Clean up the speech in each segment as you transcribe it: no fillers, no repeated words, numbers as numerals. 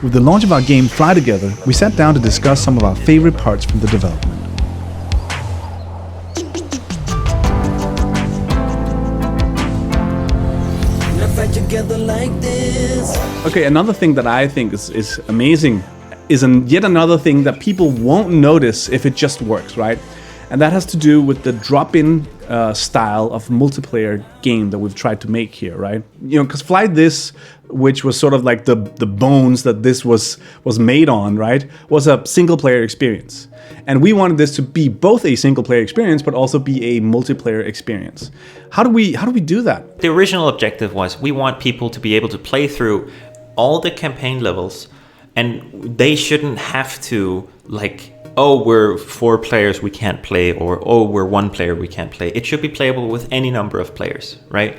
With the launch of our game Fly Together, we sat down to discuss some of our favorite parts from the development. Okay, another thing that I think is amazing is yet another thing that people won't notice if it just works, right? And that has to do with the drop-in style of multiplayer game that we've tried to make here, right? You know, because Fly This, which was sort of like the bones that this was made on, right, was a single-player experience. And we wanted this to be both a single-player experience, but also be a multiplayer experience. How do we do that? The original objective was we want people to be able to play through all the campaign levels, and they shouldn't have to, like, oh, we're 4 players, we can't play, or oh, we're 1 player, we can't play. It should be playable with any number of players, right?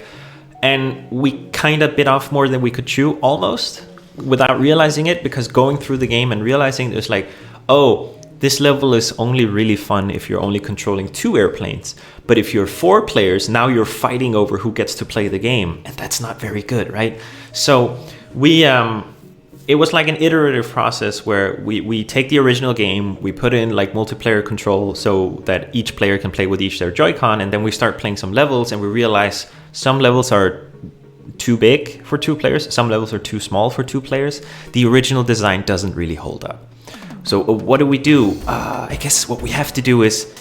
And we kind of bit off more than we could chew, almost, without realizing it, because going through the game and realizing there's like, oh, this level is only really fun if you're only controlling 2 airplanes. But if you're 4 players, now you're fighting over who gets to play the game, and that's not very good, right? So it was like an iterative process where we take the original game, we put in like multiplayer control so that each player can play with each their Joy-Con, and then we start playing some levels, and we realize some levels are too big for 2 players, some levels are too small for 2 players. The original design doesn't really hold up. So what do? I guess what we have to do is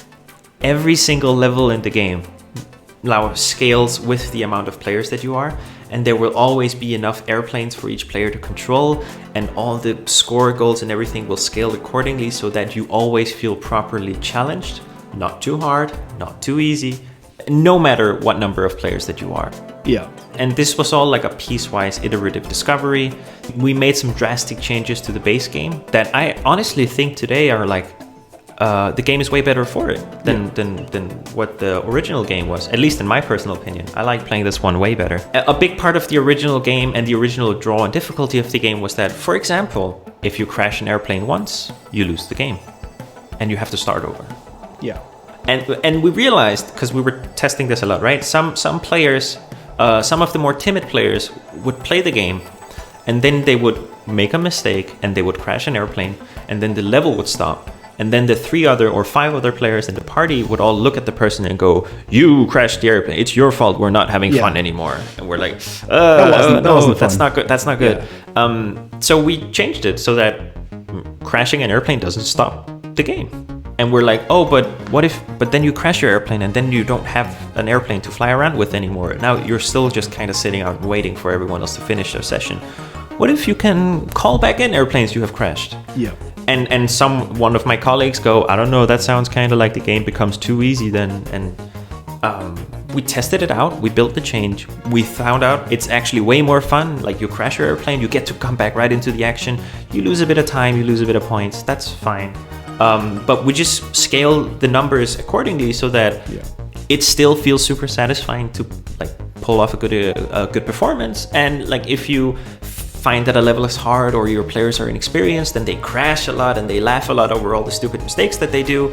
every single level in the game now scales with the amount of players that you are, and there will always be enough airplanes for each player to control, and all the score goals and everything will scale accordingly so that you always feel properly challenged, not too hard, not too easy, no matter what number of players that you are. Yeah. And this was all like a piecewise iterative discovery. We made some drastic changes to the base game that I honestly think today are like, the game is way better for it than what the original game was, at least in my personal opinion. I like playing this one way better. A big part of the original game and the original draw and difficulty of the game was that, for example, if you crash an airplane once, you lose the game and you have to start over. Yeah. And we realized, because we were testing this a lot, right? Some players, some of the more timid players would play the game, and then they would make a mistake and they would crash an airplane, and then the level would stop. And then the 3 other or 5 other players in the party would all look at the person and go, "You crashed the airplane. It's your fault. We're not having fun anymore." And we're like, "No, that's not good. That's not good." Yeah. So we changed it so that crashing an airplane doesn't stop the game. And we're like, "Oh, but what if? But then you crash your airplane, and then you don't have an airplane to fly around with anymore. Now you're still just kind of sitting out and waiting for everyone else to finish their session. What if you can call back in airplanes you have crashed?" Yeah. And one of my colleagues go, "I don't know, that sounds kind of like the game becomes too easy then." And we tested it out, we built the change, we found out it's actually way more fun. Like, you crash your airplane, you get to come back right into the action, you lose a bit of time, you lose a bit of points, that's fine. But we just scale the numbers accordingly so that it still feels super satisfying to like pull off a good performance. And like, if you find that a level is hard or your players are inexperienced and they crash a lot and they laugh a lot over all the stupid mistakes that they do,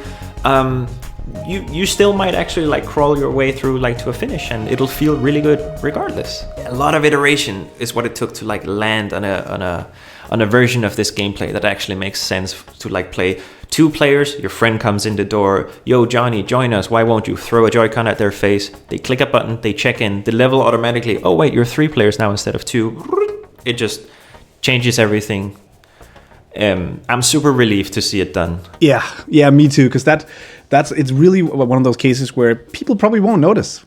you still might actually like crawl your way through like to a finish, and it'll feel really good regardless. A lot of iteration is what it took to like land on a version of this gameplay that actually makes sense to like play 2 players. Your friend comes in the door, "Yo, Johnny, join us. Why won't you?" Throw a Joy-Con at their face. They click a button, they check in, the level automatically, "Oh wait, you're 3 players now instead of 2. It just changes everything. I'm super relieved to see it done. Yeah, me too. Because it's really one of those cases where people probably won't notice.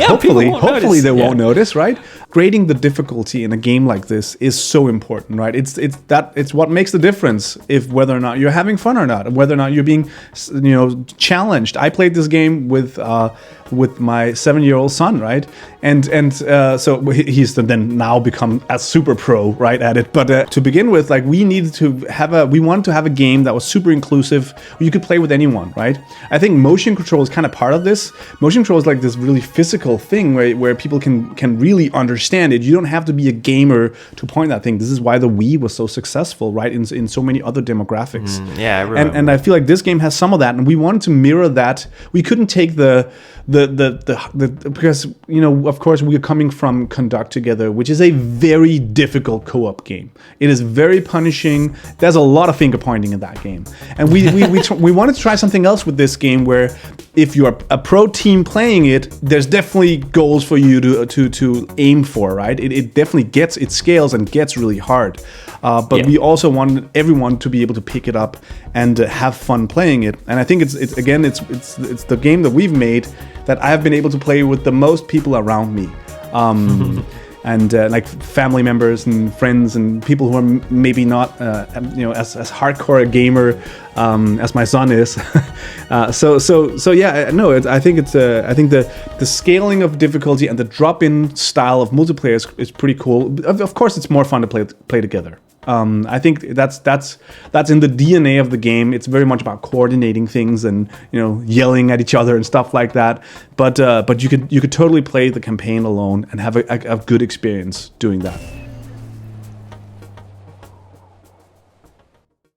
Hopefully they won't notice, right? Grading the difficulty in a game like this is so important, right? It's what makes the difference if whether or not you're having fun or not, and whether or not you're being, challenged. I played this game with my 7-year-old son, right? And so he's then now become a super pro, right, at it. But to begin with, like, we wanted to have a game that was super inclusive. You could play with anyone, right? I think motion control is kind of part of this. Motion control is like this really physical thing where people can really understand it. You don't have to be a gamer to point that thing. This is why the Wii was so successful, right? In so many other demographics. Yeah, I remember. And I feel like this game has some of that, and we wanted to mirror that. We couldn't take the because of course we're coming from Conduct Together, which is a very difficult co-op game. It is very punishing. There's a lot of finger pointing in that game, and we wanted to try something else with this game where if you're a pro team playing it, there's definitely goals for you to aim for, right? It definitely it scales and gets really hard. But we also wanted everyone to be able to pick it up and have fun playing it. And I think it's the game that we've made that I have been able to play with the most people around me. And like family members and friends and people who are maybe not as hardcore a gamer as my son is. I think the scaling of difficulty and the drop-in style of multiplayer is pretty cool. Of course, it's more fun to play together. I think that's in the DNA of the game. It's very much about coordinating things and yelling at each other and stuff like that. But you could totally play the campaign alone and have a good experience doing that.